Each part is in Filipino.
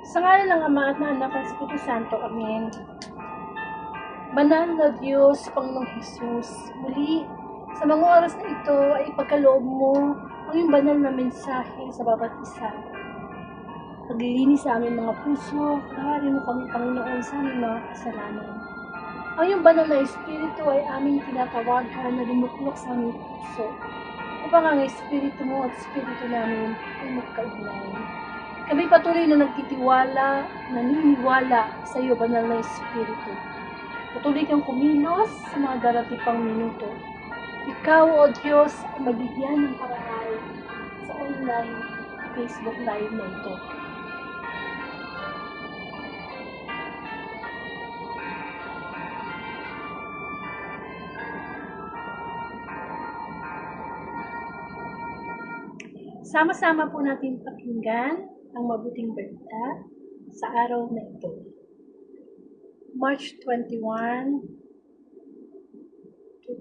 Sa ngalan ng Ama at ng Anak at Espiritu Santo. Amen. Banal na Diyos, Panginoong Jesus, muli, sa mga oras na ito ay ipagkaloob mo ang iyong banal na mensahe sa bawat isa. Paglilinis sa aming mga puso, kaharin mo kami, Panginoon, sa aming mga kasalanan. Ang iyong banal na Espiritu ay aming tinatawagan na lumuklok sa aming puso, upang ang Espiritu mo at Espiritu namin ay magkaugnay. Kami patuloy na nagtitiwala, naniniwala sa iyo, banal na Espiritu. Patuloy kang kumilos sa mga darating pang minuto. Ikaw, O Diyos, ay magbigyan ng parangal sa online Facebook Live na ito. Sama-sama po natin pakinggan ang mabuting balita sa araw na ito. March 21,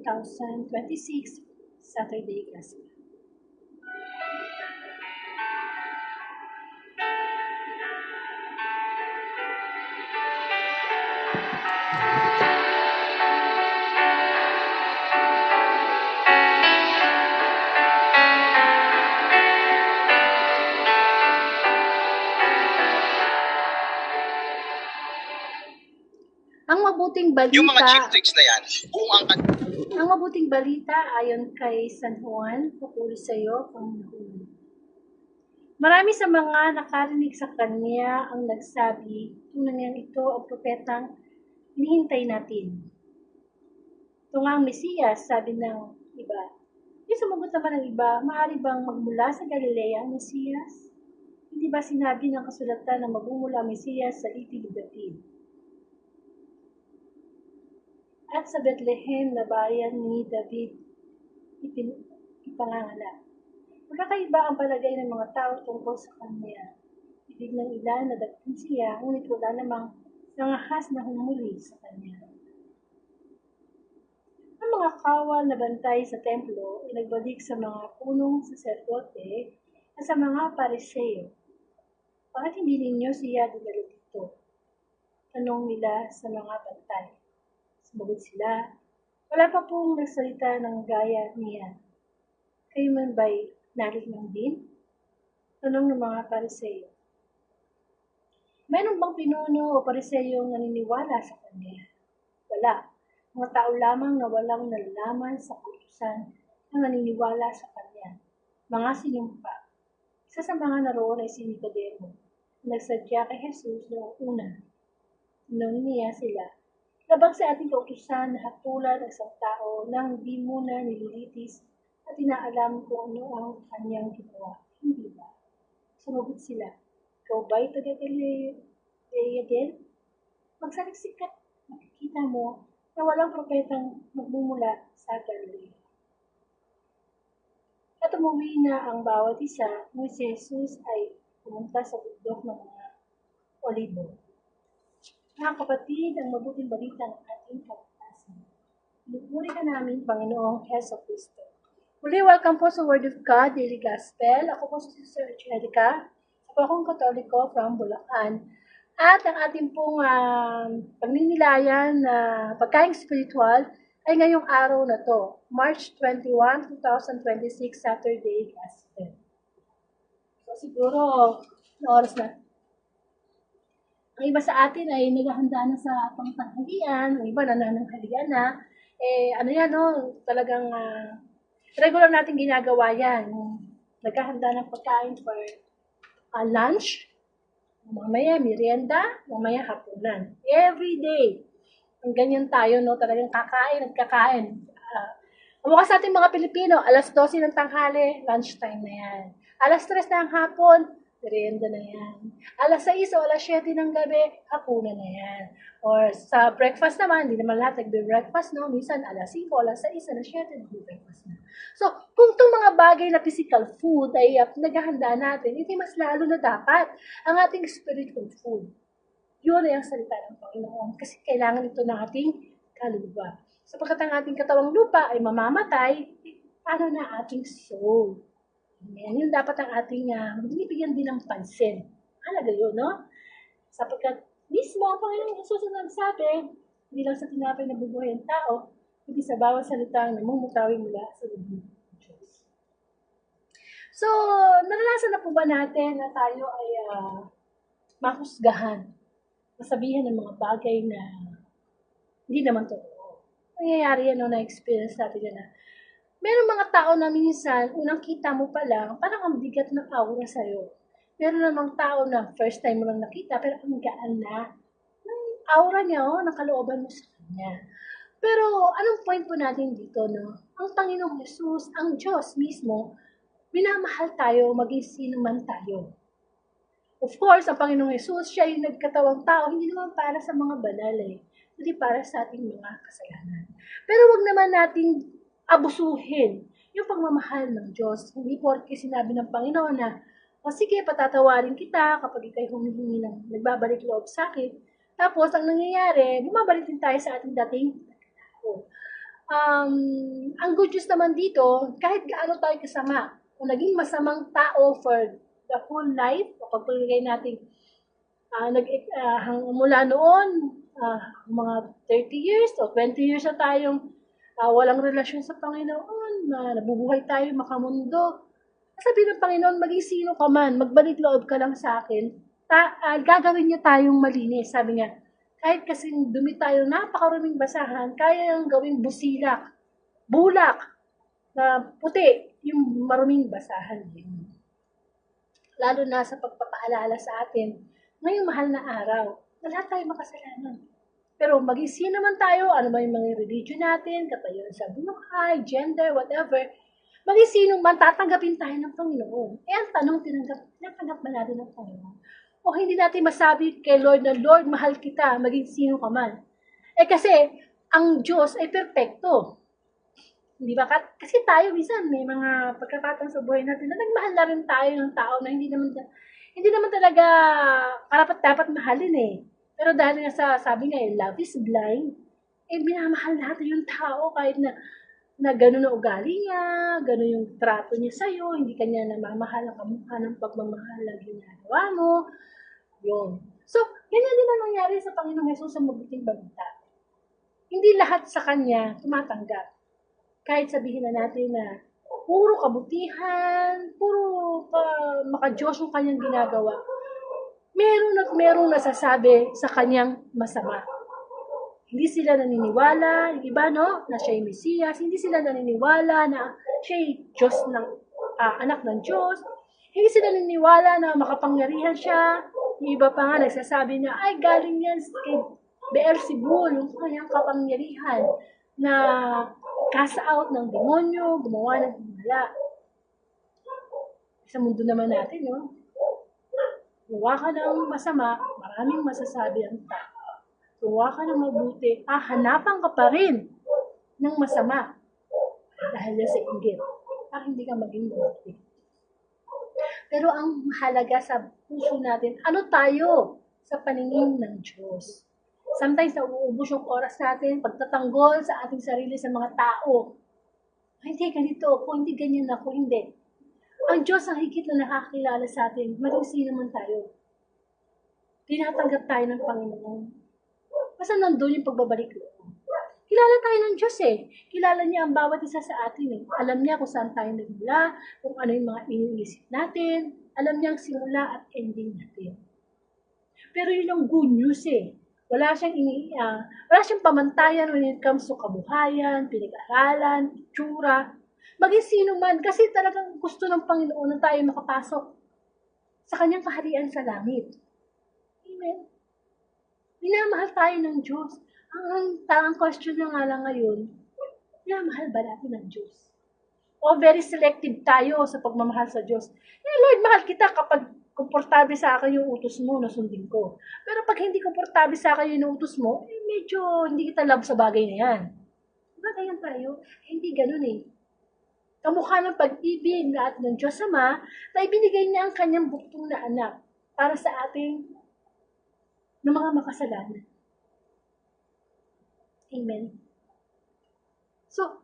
2026, Saturday Gospel. Ang mabuting balita, yung mga cheap tricks na yan, kung ang mabuting balita ayon kay San Juan, papuri sa iyo, Panginoon. Marami sa mga nakarinig sa kanya ang nagsabi, tunay niyang ito ang propetang hinihintay natin. Ito nga ang Mesiyas, sabi ng iba. Yung sumagot naman ng iba, maaari bang magmula sa Galilea ang Mesiyas? Hindi ba sinabi ng kasulatan na magmumula ang Mesiyas sa itig David? At sa Bethlehem na bayan ni David ipanganganak. Magkakaiba ang palagay ng mga tao tungkol sa kanya. Ibig ng ilan na dating siya, ngunit wala namang nangahas na humuli sa kanya. Ang mga kawal na bantay sa templo ay nagbalik sa mga punong saserdote at sa mga pariseo. Bakit hindi ninyo siya dinala dito? Tanong nila sa mga bantay. Sumagot sila, wala pa pong nagsalita ng gaya niya. Kayo man ba'y narinig din? Tanong ng mga pariseo. Meron bang pinuno o pariseo naniniwala sa kanya? Wala. Mga tao lamang na walang nalalaman sa kautusan ang naniniwala sa kanya. Mga sinumpa. Isa sa mga naroon ay si Nicodemo. Nagsadya kay Jesus noong una. Tanong niya sila, labang sa ating kautusan na hatulan ang isang tao nang di muna nililitis at inaalam kung ano ang kanyang ginawa. Hindi ba? Sumagot sila, ikaw ba'y taga-Galilea din? Magsaliksikat, makikita mo na walang propetang magmumula sa Galilea. At umuwi na ang bawat isa, nung si Jesus ay pumunta sa bundok ng mga Olibo. Mga kapatid, ang mabuting balita ng ating kaligtasan. Pinupuri ka namin, Panginoong Heso Kristo. Muli, welcome po sa Word of God, Daily Gospel. Ako po si Sister Angelica. Ako akong Katoliko from Bulacan. At ang ating pong pagninilayan na pagkaing spiritual ay ngayong araw na to, March 21, 2026, Saturday Gospel. So siguro, na oras na. Ang iba sa atin ay naghahanda na sa pangtanghalian, ang iba nanananghalian na. Talagang regular natin ginagawa yan. Naghahanda ng pagkain for lunch, mamaya merienda, mamaya hapunan. Every day. Ang ganyan tayo, talagang kakain. Bukas sa ating mga Pilipino, alas 12 ng tanghali, lunchtime na yan. Alas 3 ng hapon, merienda na yan. Alas 6 o alas 7 ng gabi, hapunan na yan. Or sa breakfast naman, hindi naman lahat nagbe-breakfast, no? Minsan alas 5, alas 6, alas 7, nagbe-breakfast na. So, kung itong mga bagay na physical food ay naghahanda natin, hindi mas lalo na dapat ang ating spiritual food. Yun ay ang salita ng Panginoon kasi kailangan ito ng ating kaluluwa. Sapagkat ang ating katawang lupa ay mamamatay, paano na ating soul? Amen. Yun dapat ang ating binibigyan din ng pansin. Halaga yun, no? Sapagkat mismo ang Panginoong Jesus ang nagsabi, hindi lang sa tinapay na bubuhay ang tao, kundi sa bawat salitang namumutawi mula sa bibig ng Diyos. So, naranasan na po ba natin na tayo ay mahusgahan, masabihan ng mga bagay na hindi naman totoo? Nangyayari yan, no, na-experience natin yan na meron mga tao na minsan, unang kita mo pa lang, parang ang bigat ng aura sa'yo. Meron namang tao na first time mo lang nakita, pero ang gaan na ng aura niya, ng kalooban mo sa kanya. Pero anong point po natin dito, no? Ang Panginoong Jesus, ang Diyos mismo, minamahal tayo maging sino man tayo. Of course, ang Panginoong Jesus, siya yung nagkatawang tao, hindi naman para sa mga banal kundi para sa ating mga kasalanan. Pero wag naman nating abusuhin yung pagmamahal ng Diyos. Hindi porke sinabi ng Panginoon na, o sige, patatawarin kita kapag ikay humihingi ng nagbabalik loob sa akin. Tapos, ang nangyayari, bumabalik din tayo sa ating dating tao. Ang good news naman dito, kahit gaano tayo kasama, kung naging masamang tao for the whole life, o pagpagigay natin, mula noon, mga 30 years o 20 years na tayong walang relasyon sa Panginoon, nabubuhay tayo makamundo. Sabi ng Panginoon, maging sino ka man, magbalik loob ka lang sa akin, gagawin niya tayong malinis. Sabi niya, kahit kasi dumi tayo, napakaruming basahan, kaya yung gawing bulak, na puti, yung maruming basahan din. Lalo na sa pagpapaalala sa atin, ngayong mahal na araw, na lahat tayo makasalanan. Pero maging sino man tayo, ano man yung mga religion natin, katayuan sa buhay, gender, whatever, maging sino man, tatanggapin tayo ng Panginoon. ang tanong, tinatanggap ba natin ng Panginoon? O hindi natin masabi kay Lord na, Lord, mahal kita, maging sino ka man. Kasi, ang Diyos ay perpekto. Hindi ba? Kasi tayo, minsan, may mga pagkakataon sa buhay natin na nagmahal na rin tayo ng tao na hindi naman talaga dapat mahalin Pero dahil nga sabi nga, love is blind, minamahal natin yung tao kahit na gano'n na ugali niya, gano'n yung trato niya sa'yo, hindi ka niya namamahal ang kamukha ng pagmamahal na ginagawa mo. Yun. So, ganyan din ang nangyari sa Panginoong Jesus sa mabuting balita. Hindi lahat sa Kanya tumatanggap. Kahit sabihin na natin na puro kabutihan, puro maka-Diyos yung Kanyang ginagawa, merong nasasabi sa Kanyang masama. Hindi sila naniniwala, yung iba na siya yung Mesiyas, hindi sila naniniwala na siya yung Diyos anak ng Diyos, hindi sila naniniwala na makapangyarihan siya, yung iba pa nga nagsasabi na, ay galing yan kay Beelzebul, yung kanyang kapangyarihan, na cast out ng demonyo, gumawa ng himala. Sa mundo naman natin, gawa ka ng masama, maraming masasabi ang tao. Gawa ka ng mabuti, hanapan ka pa rin ng masama dahil sa inggit. Hindi ka maging mabuti. Pero ang mahalaga sa puso natin, ano tayo sa paningin ng Diyos? Sometimes nauubos yung oras natin, pagtatanggol sa ating sarili sa mga tao. Hindi ganito ako, hindi ganyan ako, hindi. Ang Diyos ang higit na nakakilala sa atin, maging sino man tayo. Tinatanggap tayo ng Panginoon. Basta nandun yung pagbabalik loob. Kilala tayo ng Diyos Kilala niya ang bawat isa sa atin Alam niya kung saan tayo nagmula, kung ano yung mga iniisip natin. Alam niya ang simula at ending natin. Pero yun ang good news Wala siyang pamantayan when it comes to kabuhayan, pinag-aralan, itsura, maging sino man, kasi talagang gusto ng Panginoon na tayo makapasok sa kanyang kaharian sa langit. Amen. Minamahal tayo ng Diyos. Ang question na nga lang ngayon, minamahal ba natin ng Diyos? O very selective tayo sa pagmamahal sa Diyos. Lord, mahal kita kapag komportable sa akin yung utos mo na sundin ko. Pero pag hindi komportable sa akin yung utos mo, medyo hindi kita love sa bagay na yan. Diba ganyan tayo? Hindi ganun Kamukha ng pag-ibig na at ng Diyos Ama na ibinigay niya ang kanyang buktong na anak para sa ating ng mga makasalanan. Amen. So,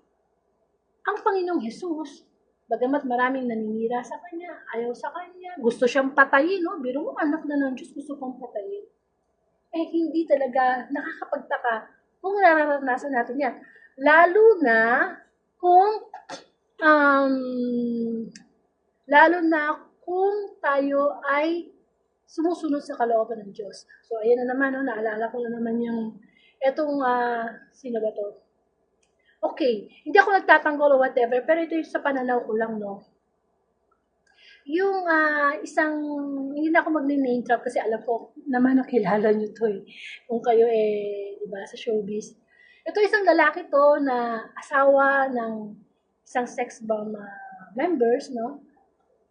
ang Panginoong Jesus, bagamat maraming naninira sa Kanya, ayaw sa Kanya, gusto siyang patayin, Biro mo, anak na ng Diyos, gusto pang patayin. hindi talaga nakakapagtaka kung nararanasan natin yan. Lalo na kung um, lalo na kung tayo ay sumusunod sa kalooban ng Diyos. So, ayan na naman, no, naalala ko na naman yung, etong, sino ba to? Okay, hindi ako nagtatanggol o whatever, pero ito yung sa pananaw ko lang, no? Yung isang, hindi na ako mag-name drop kasi alam ko naman nakilala nyo to eh. Kung kayo di ba, sa showbiz. Ito isang lalaki to na asawa ng isang sex bomb members, no?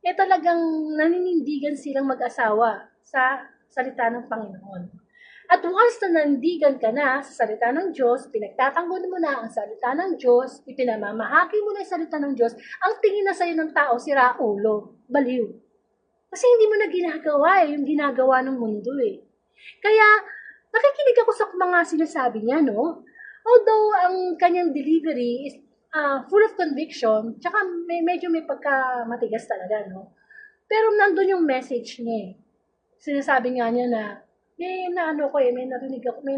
Talagang naninindigan silang mag-asawa sa salita ng Panginoon. At once na nandigan ka na sa salita ng Diyos, pinagtatanggol mo na ang salita ng Diyos, ipinamamahagi mo na yung salita ng Diyos, ang tingin na sa'yo ng tao, sira ulo, baliw. Kasi hindi mo na ginagawa yung ginagawa ng mundo eh. Kaya, nakikinig ako sa mga sinasabi niya, no? Although, ang kanyang delivery is full of conviction, tsaka medyo may pagkamatigas talaga, no? Pero nandun yung message niya eh. Sinasabi nga niya na, may narinig ako, may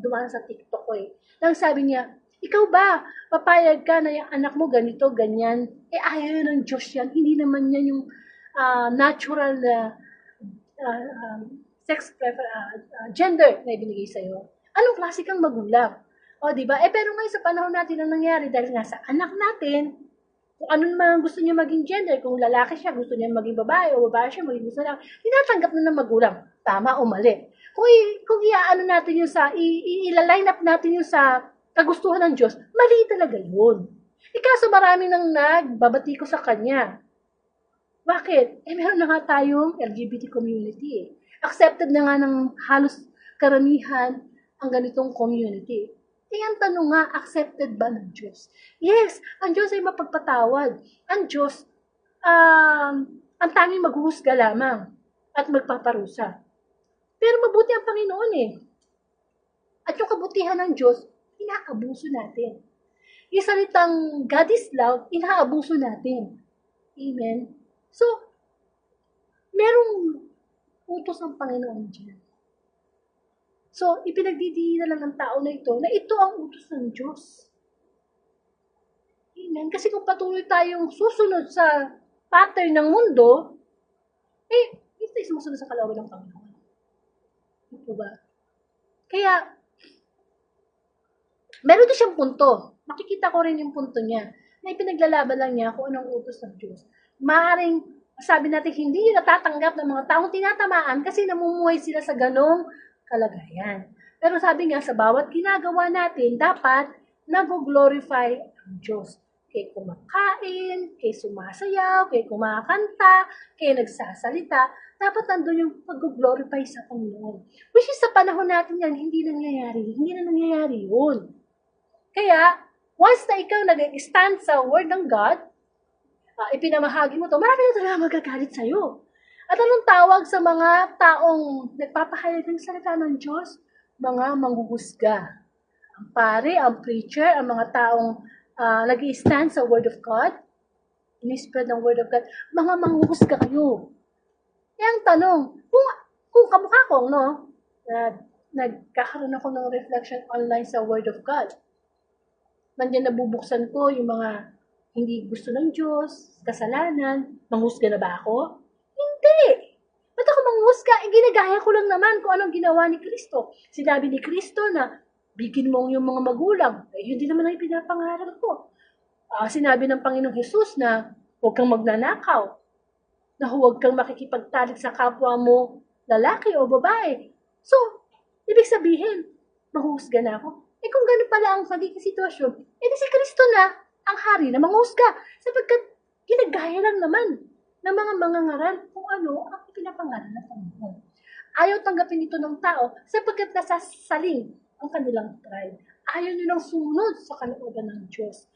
dumaan sa TikTok ko eh. Nang sabi niya, ikaw ba, papayag ka na yung anak mo ganito, ganyan? Ayaw ng Diyos yan. Hindi naman yan yung natural na gender na ibinigay sa'yo. Anong klase kang magulang? O, di ba? Pero ngayon sa panahon natin ang nangyari dahil nga sa anak natin, kung ano naman gusto niya maging gender, kung lalaki siya, gusto niya maging babae, o babae siya, maging gusto lang, tinatanggap na ng magulang. Tama o mali. Kung iaano natin yung ila-line up natin yung sa kagustuhan ng Diyos, mali talaga yun. Kaso marami nang nagbabati ko sa kanya. Bakit? Meron na nga tayong LGBT community eh. Accepted na nga ng halos karamihan ang ganitong community. Ang tanong nga, accepted ba ng Diyos? Yes, ang Diyos ay mapagpatawad. Ang Diyos, ang tanging maghuhusga lamang at magpaparusa. Pero mabuti ang Panginoon eh. At yung kabutihan ng Diyos, inaabuso natin. Yung salitang God is love, inaabuso natin. Amen? So, merong utos ng Panginoon dyan. So, ipinagdidiinan lang ng tao na ito ang utos ng Diyos. Amen? Kasi kung patuloy tayong susunod sa pattern ng mundo, hindi tayo sumusunod sa kalooban ng Panginoon. Ito ba? Kaya, meron din siyang punto. Makikita ko rin yung punto niya na ipinaglalaban lang niya kung anong utos ng Diyos. Maaring, sabi natin, hindi yun natatanggap ng mga taong tinatamaan kasi namumuhay sila sa ganong kalagayan. Pero sabi nga, sa bawat ginagawa natin, dapat nag-glorify ang Diyos. Kay kumakain, kay sumasayaw, kay kumakanta, kay nagsasalita, dapat nandun yung pag-glorify sa Panginoon. Which is sa panahon natin yan, hindi na nangyayari yun. Kaya, once na ikaw nag-stand sa word ng God, ipinamahagi mo to, marami na talaga magagalit sa'yo. At anong tawag sa mga taong nagpapahayag ng salita ng Diyos? Mga manghuhusga. Ang pare, ang preacher, ang mga taong nag-i-stand sa Word of God, ini-spread ng Word of God, mga manghuhusga kayo. Ang tanong, kung kamukha ko, no, nagkakaroon ako ng reflection online sa Word of God, nandiyan nabubuksan ko yung mga hindi gusto ng Diyos, kasalanan, manghusga na ba ako? Hindi. Ba't ako manghusga? Ginagaya ko lang naman kung anong ginawa ni Kristo. Sinabi ni Kristo na bigyan mo yung mga magulang. Yun din naman ang pinapangarap ko. Sinabi ng Panginoong Jesus na huwag kang magnanakaw, na huwag kang makikipagtalik sa kapwa mo, lalaki o babae. So, ibig sabihin, manghusga na ako. Kung gano'n pala ang magiging sitwasyon, di si Kristo na ang hari na manghusga. Sapagkat ginagaya lang naman ng mga mangangaral kung ano ang ipinapangaral ng Panginoon. Ayaw tanggapin ito ng tao sapagkat nasasaling ang kanilang pride. Ayaw nilang sumunod sa kalooban ng Diyos.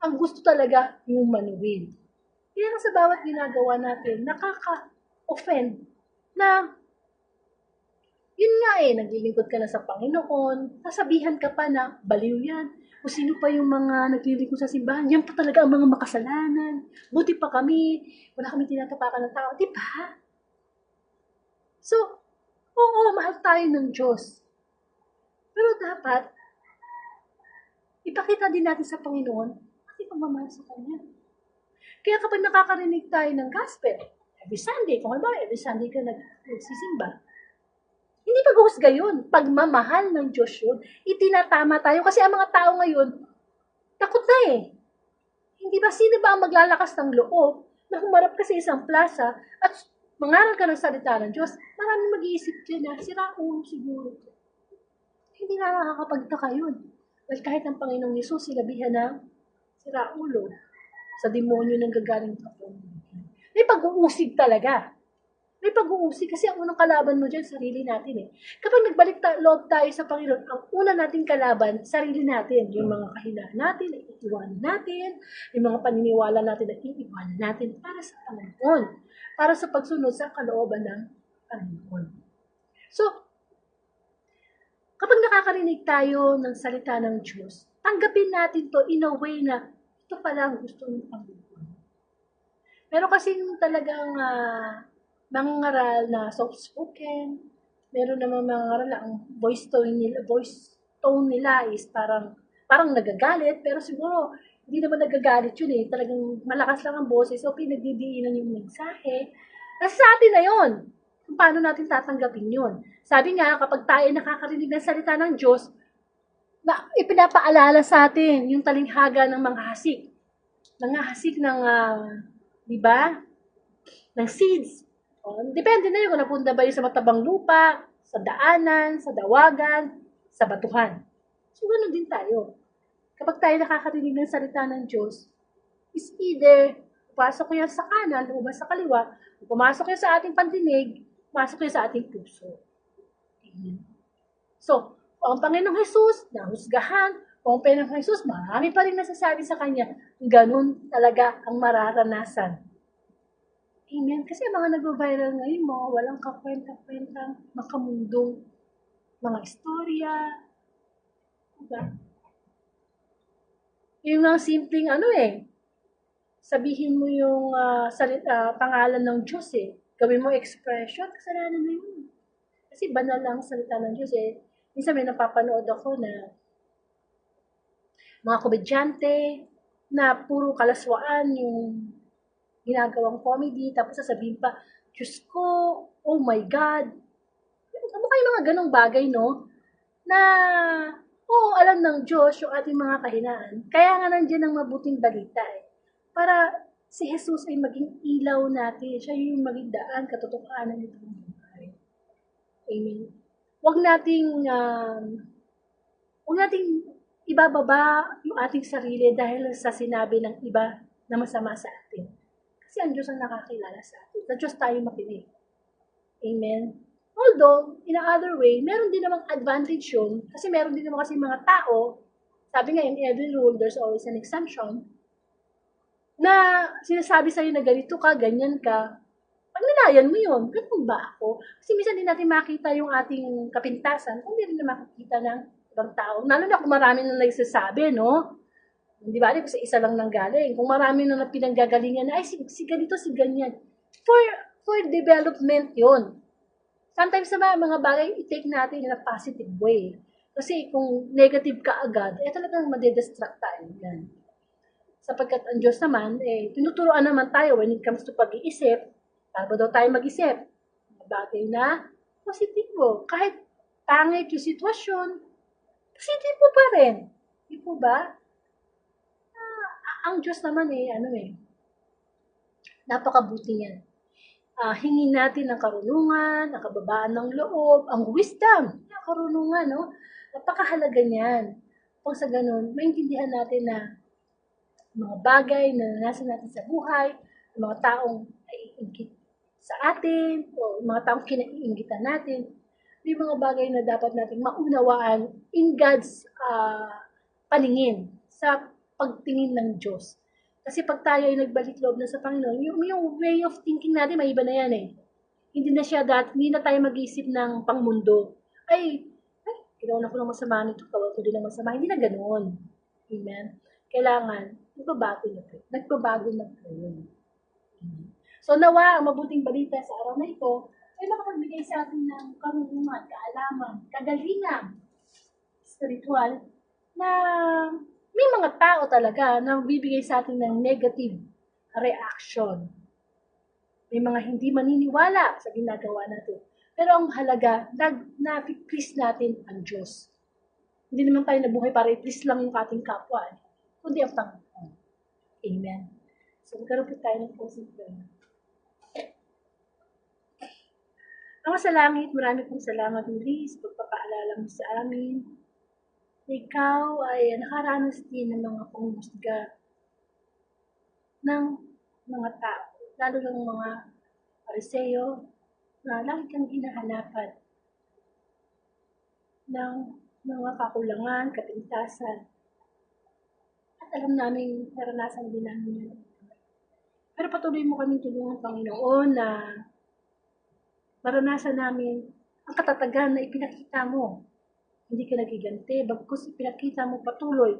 Ang gusto talaga yung manuwin. Kaya sa bawat ginagawa natin, nakaka-offend na yun nga naglilingkod ka na sa Panginoon, sasabihan ka pa na baliw yan. O sino pa yung mga naglilingkod sa simbahan, yan pa talaga ang mga makasalanan. Buti pa kami, wala kami tinatapakan ng tao, di ba? So, Oo, mahal tayo ng Diyos. Pero dapat, ipakita din natin sa Panginoon ating pagmamahal sa Kanya. Kaya kapag nakakarinig tayo ng gospel, every Sunday, kung halimbawa every Sunday ka nagsisimba, hindi pag-uhusga yun. Pagmamahal ng Diyos yun. Itinatama tayo. Kasi ang mga tao ngayon, takot na eh. Hindi ba, sino ba ang maglalakas ng loob na humarap ka sa isang plaza at mangaral ka ng salita ng Diyos? Maraming mag-iisip dyan na, sira ulo siguro. Hindi na nakakapagtaka yun. Dahil kahit ang Panginoong Yesus, sinabihan ng sira ulo sa demonyo ng gagaling kapon. May pag-uusig talaga. May pag-uusig kasi ang unang kalaban mo dyan, sarili natin eh. Kapag nagbalik loob tayo sa Panginoon, ang una nating kalaban, sarili natin. Yung mga kahinaan natin, iiwanan natin. Yung mga paniniwala natin, iiwanan natin para sa Panginoon. Para sa pagsunod sa kalooban ng Panginoon. So, kapag nakakarinig tayo ng salita ng Diyos, tanggapin natin to in a way na ito pala ang gusto ng Panginoon. Meron kasing talagang mangaral na soft-spoken. Meron naman mangaral na ang voice tone nila is parang nagagalit, pero siguro hindi naman nagagalit yun eh. Talagang malakas lang ang boses, so pinagdidiinan yung mensahe. Nasa sa atin na yun. Kung paano natin tatanggapin yun. Sabi nga, kapag tayo nakakarinig ng salita ng Diyos, na ipinapaalala sa atin yung talinghaga ng mga hasik. Mga hasik ng, di ba? Ng seeds. Depende na yun kung napunta ba yun sa matabang lupa, sa daanan, sa dawagan, sa batuhan. So, ganoon din tayo. Kapag tayo nakakarinig ng salita ng Diyos, is either pumasok yan sa kanan o sa kaliwa, pumasok yan sa ating pandinig, pumasok yan sa ating puso. Amen. So, kung ang Panginoong Jesus, nahusgahan, kung ang Panginoong Jesus, marami pa rin nasasabi sa Kanya, ganun talaga ang mararanasan. Amen. Kasi ang mga nag-viral ngayon, mga walang kakwenta-kwentang, makamundong mga istorya. Diba? Yung mga simpleng sabihin mo yung pangalan ng Diyos eh. Gawin mo expression, kasalanan na yun. Kasi banal lang salita ng Diyos eh. Minsan may napapanood ako na mga komedyante na puro kalaswaan yung ginagawang comedy, tapos sasabihin pa, Diyos ko, oh my God. Ano kayo mga ganong bagay, no? Na, alam ng Diyos yung ating mga kahinaan. Kaya nga nandiyan ang mabuting balita eh. Para si Jesus ay maging ilaw natin. Siya yung maging daan, katotohanan nitong buhay. Amen. Huwag nating ibababa yung ating sarili dahil sa sinabi ng iba na masama sa atin. Kasi ang Diyos ang nakakilala sa atin. Sa Diyos tayo makinig. Amen? Although, in another way, meron din namang advantage yun. Kasi meron din naman kasi mga tao, sabi nga, in every rule, there's always an exemption, na sinasabi sa'yo na ganito ka, ganyan ka, pagnilayan mo yun. Ganun ba ako? Kasi minsan din natin makita yung ating kapintasan, kung hindi rin na makikita ng ibang tao. Lalo na kung marami na nagsasabi, no? Di ba? Kasi isa lang nang galing. Kung marami na pinanggagalingan na, ay, si ganito, si ganyan. For development yon. Sometimes sa mga bagay, i-take natin in a positive way. Kasi kung negative ka agad, talagang madidistract tayo. Yan. Sapagkat ang Diyos naman, tinuturoan naman tayo when it comes to pag-iisip, para ba daw tayo mag-isip? Bagay na positibo. Kahit pangit yung sitwasyon, positibo pa rin. Di po ba? Ang Diyos naman napakabuti yan. Hingin natin ang karunungan, ang kababaan ng loob, ang wisdom, ang karunungan, no? Napakahalaga niyan. Kung sa ganun, maintindihan natin na mga bagay na nasa natin sa buhay, mga taong naiinggit sa atin, o mga taong kinaiinggitan natin, may mga bagay na dapat nating maunawaan in God's paningin, sa pagtingin ng Diyos. Kasi pag tayo ay nagbalik loob na sa Panginoon, yung way of thinking natin, may iba na yan eh. Hindi na tayo mag-isip ng pangmundo. Ginawa ko ng masama nito, kawal ko din ng masama. Hindi na ganoon. Amen? Kailangan, nagbabago na po yun. So nawa, ang mabuting balita sa araw na ito, ay makapagbigay sa atin ng karunungan, kaalaman, kagalingan, spiritual, na may mga tao talaga na bibigay sa atin ng negative reaction. May mga hindi maniniwala sa ginagawa natin. Pero ang halaga, na-please natin ang Diyos. Hindi naman tayo nabuhay para i-please lang yung ating kapwa, kundi ang Panginoon. Amen. So, magkaroon po tayo ng closing prayer. Ama sa langit, marami pong salamat muli sa pagpapaalala mo sa amin. Ikaw ay nakaranas din ng mga pangmusga ng mga tao, lalo ng mga Pariseo na lagi kang hinahanapan ng mga kakulangan, kapintasan. At alam namin, naranasan din namin yun. Pero patuloy mo kaming tulungan, Panginoon, na maranasan namin ang katatagan na ipinakita mo. Hindi ka nagiganti, bagkus ipinakita mo patuloy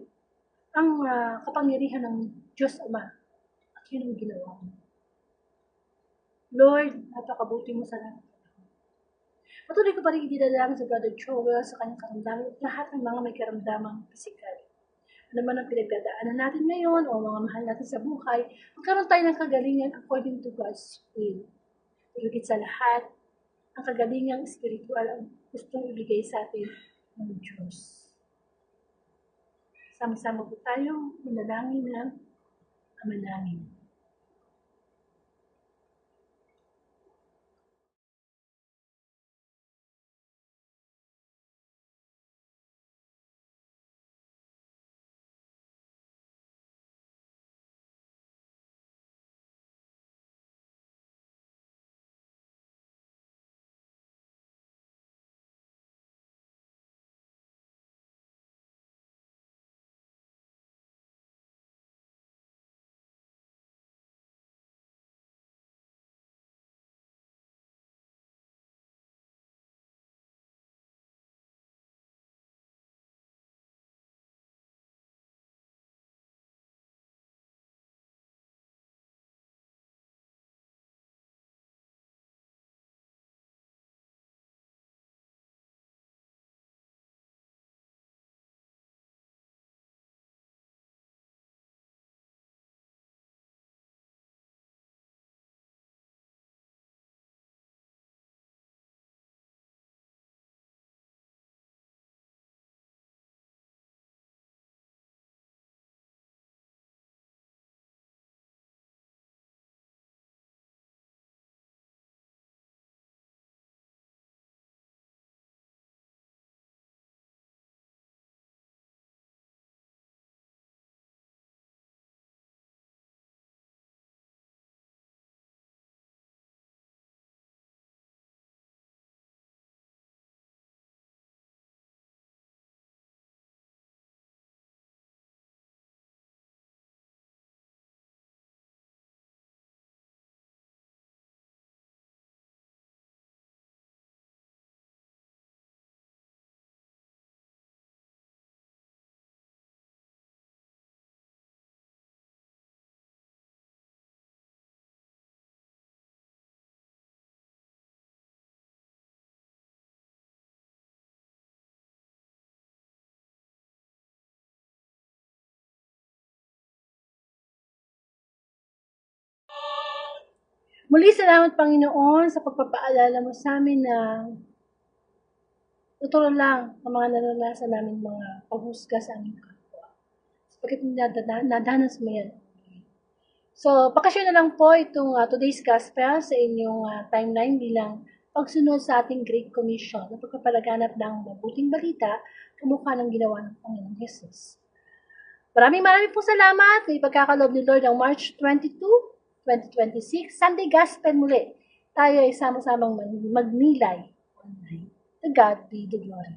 ang kapangyarihan ng Diyos Ama. At yun ang ginawa mo. Lord, napakabuti mo sa lahat. Patuloy ko pa rin idinalangin sa Brother Joel, sa kanyang karamdaman, at lahat ng mga may karamdamang pisikal. Ano man ang pinagdadaanan natin ngayon o mga mahal natin sa buhay, magkaroon tayo ng kagalingan according to God's will. Higit sa lahat, ang kagalingang spiritual ang gustong ibigay sa atin ng Diyos. Sama-sama po tayong manalangin ng Ama namin. Muli salamat, Panginoon, sa pagpapaalala mo sa amin na totoo lang ang mga naranasan namin mga paghusga sa aming kapwa. Sapagkat nadanas mo yan. So, pakasyon na lang po itong today's gospel sa inyong timeline bilang pagsunod sa ating Great Commission na pagpapalaganap ng mabuting balita kamukha ng ginawa ng Panginoong Jesus. Maraming po salamat. May pagkakaloob ni Lord ang March 22, 2026, Sunday Gospel muli. Tayo ay sama-samang magnilay online. To God be the glory.